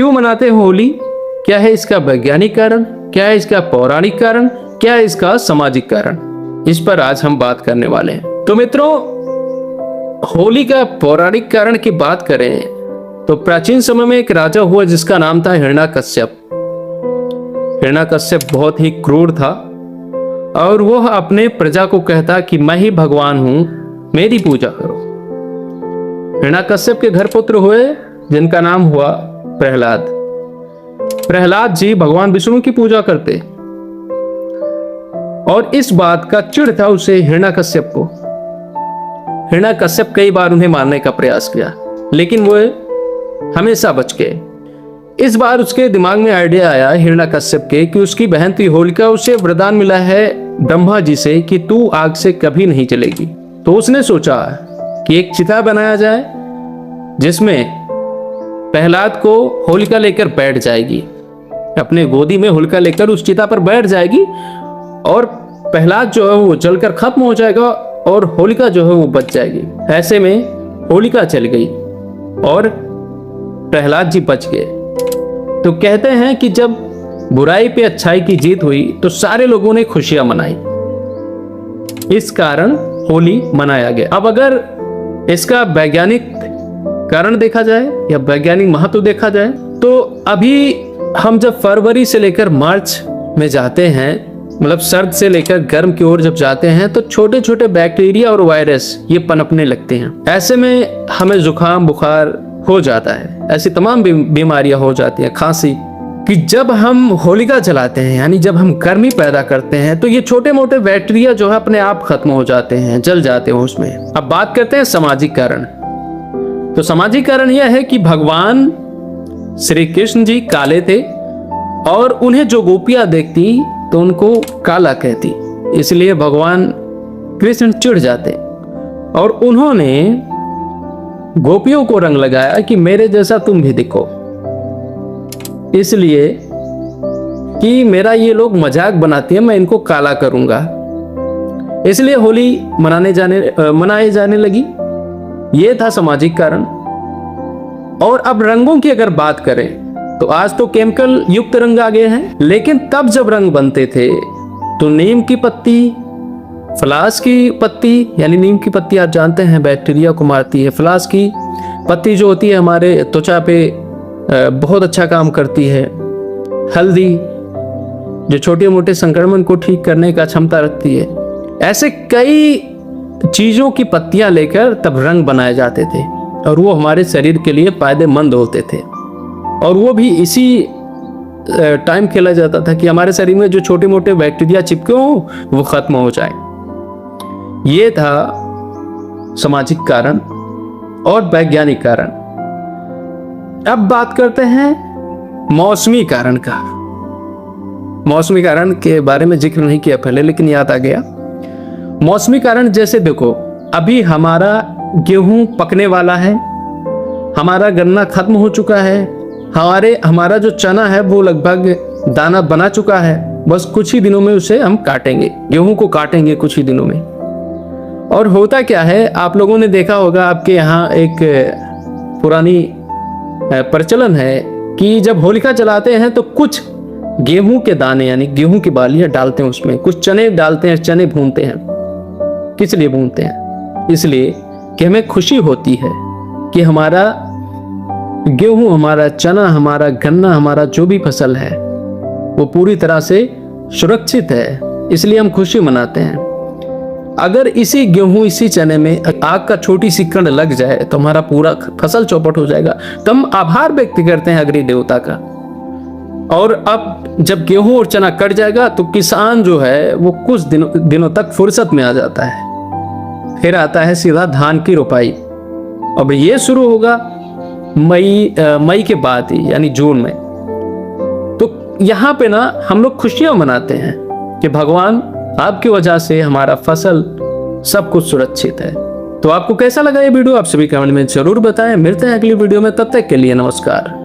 क्यों मनाते हैं होली? क्या है इसका वैज्ञानिक कारण, क्या है इसका पौराणिक कारण, क्या है इसका सामाजिक कारण? इस पर आज हम बात करने वाले हैं। तो मित्रों, होली का पौराणिक कारण की बात करें तो प्राचीन समय में एक राजा हुआ जिसका नाम था हिरण्यकश्यप। हिरण्यकश्यप बहुत ही क्रूर था और वह अपने प्रजा को कहता कि मैं ही भगवान हूं, मेरी पूजा करो। हिरण्यकश्यप के घर पुत्र हुए जिनका नाम हुआ प्रहलाद। प्रहलाद जी भगवान विष्णु की पूजा करते और इस बात का चिढ़ था उसे हिरण्यकश्यप को। हिरण्यकश्यप कई बार उन्हें मारने का प्रयास किया लेकिन वो हमेशा बच गए। इस बार उसके दिमाग में आइडिया आया हिरण्यकश्यप के कि उसकी बहन थी होलिका, उसे वरदान मिला है ब्रह्मा जी से कि तू आग से कभी नहीं जलेगी। तो उसने सोचा कि एक चिता बनाया जाए जिसमें प्रहलाद को होलिका लेकर बैठ जाएगी, अपने गोदी में होलिका लेकर उस चिता पर बैठ जाएगी और प्रहलाद जो है वो जलकर खत्म हो जाएगा और होलिका जो है वो बच जाएगी। ऐसे में होलिका चल गई और प्रहलाद जी बच गए। तो कहते हैं कि जब बुराई पे अच्छाई की जीत हुई तो सारे लोगों ने खुशियां मनाई, इस कारण होली मनाया गया। अब अगर इसका वैज्ञानिक कारण देखा जाए या वैज्ञानिक महत्व देखा जाए तो अभी हम जब फरवरी से लेकर मार्च में जाते हैं, मतलब सर्द से लेकर गर्म की ओर जब जाते हैं तो छोटे छोटे बैक्टीरिया और वायरस ये पनपने लगते हैं। ऐसे में हमें जुकाम बुखार हो जाता है, ऐसी तमाम बीमारियां हो जाती हैं, खांसी। कि जब हम होलिका जलाते हैं यानी जब हम गर्मी पैदा करते हैं तो ये छोटे मोटे बैक्टीरिया जो है अपने आप खत्म हो जाते हैं, जल जाते हैं उसमें। अब बात करते हैं सामाजिक कारण। तो सामाजिक कारण यह है कि भगवान श्री कृष्ण जी काले थे और उन्हें जो गोपियां देखती तो उनको काला कहती, इसलिए भगवान कृष्ण चिढ़ जाते और उन्होंने गोपियों को रंग लगाया कि मेरे जैसा तुम भी दिखो, इसलिए कि मेरा ये लोग मजाक बनाती हैं, मैं इनको काला करूंगा। इसलिए होली मनाए जाने लगी। ये था सामाजिक कारण। और अब रंगों की अगर बात करें तो आज तो केमिकल युक्त रंग आ गए हैं, लेकिन तब जब रंग बनते थे तो नीम की पत्ती, फ्लास की पत्ती, यानी नीम की पत्ती आप जानते हैं बैक्टीरिया को मारती है। फ्लास की पत्ती जो होती है हमारे त्वचा पे बहुत अच्छा काम करती है। हल्दी जो छोटे मोटे संक्रमण को ठीक करने का क्षमता रखती है। ऐसे कई चीजों की पत्तियां लेकर तब रंग बनाए जाते थे और वो हमारे शरीर के लिए फायदेमंद होते थे। और वो भी इसी टाइम खेला जाता था कि हमारे शरीर में जो छोटे मोटे बैक्टीरिया चिपके हो वो खत्म हो जाए। ये था सामाजिक कारण और वैज्ञानिक कारण। अब बात करते हैं मौसमी कारण का। मौसमी कारण के बारे में जिक्र नहीं किया पहले लेकिन याद आ गया। मौसमी कारण जैसे देखो, अभी हमारा गेहूं पकने वाला है, हमारा गन्ना खत्म हो चुका है, हमारा जो चना है वो लगभग दाना बना चुका है, बस कुछ ही दिनों में उसे हम काटेंगे, गेहूं को काटेंगे कुछ ही दिनों में। और होता क्या है, आप लोगों ने देखा होगा, आपके यहाँ एक पुरानी प्रचलन है कि जब होलिका जलाते हैं तो कुछ गेहूं के दाने यानी गेहूं की बालियां डालते हैं उसमें, कुछ चने डालते हैं, चने भूनते हैं। किस लिए भूनते हैं? इसलिए कि हमें खुशी होती है कि हमारा गेहूं, हमारा चना, हमारा गन्ना, हमारा जो भी फसल है वो पूरी तरह से सुरक्षित है, इसलिए हम खुशी मनाते हैं। अगर इसी गेहूं, इसी चने में आग का छोटी सी कण लग जाए तो हमारा पूरा फसल चौपट हो जाएगा। तो हम आभार व्यक्त करते हैं अग्नि देवता का। और अब जब गेहूं और चना कट जाएगा तो किसान जो है वो कुछ दिनों तक फुर्सत में आ जाता है। फिर आता है सीधा धान की रोपाई। अब ये शुरू होगा मई के बाद ही, यानी जून में। तो यहाँ पे ना हम लोग खुशियां मनाते हैं कि भगवान आपकी वजह से हमारा फसल सब कुछ सुरक्षित है। तो आपको कैसा लगा ये वीडियो? आप सभी कमेंट में जरूर बताएं। मिलते हैं अगली वीडियो में, तब तक के लिए नमस्कार।